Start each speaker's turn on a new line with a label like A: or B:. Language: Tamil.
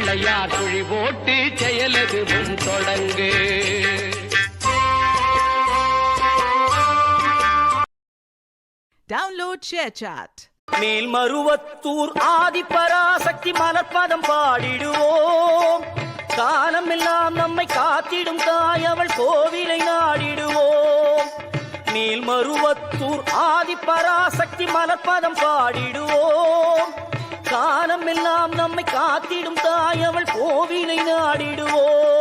A: பிள்ளையார் குழி போட்டு செயலது முன் தொடங்கு.
B: Download ShareChat.
C: மேல்மருவத்தூர் ஆதிபராசக்தி மலர்பதம் பாடிடுவோம். காலமெல்லாம் நம்மை காத்திடும் தாய் அவள் கோவிலை நாடிடுவோம். மேல்மருவத்தூர் ஆதிபராசக்தி மலர்பதம் பாடிடுவோம். காலமெல்லாம் நம்மை காத்திடும் தாய் அவள் கோவிலை நாடிடுவோம்.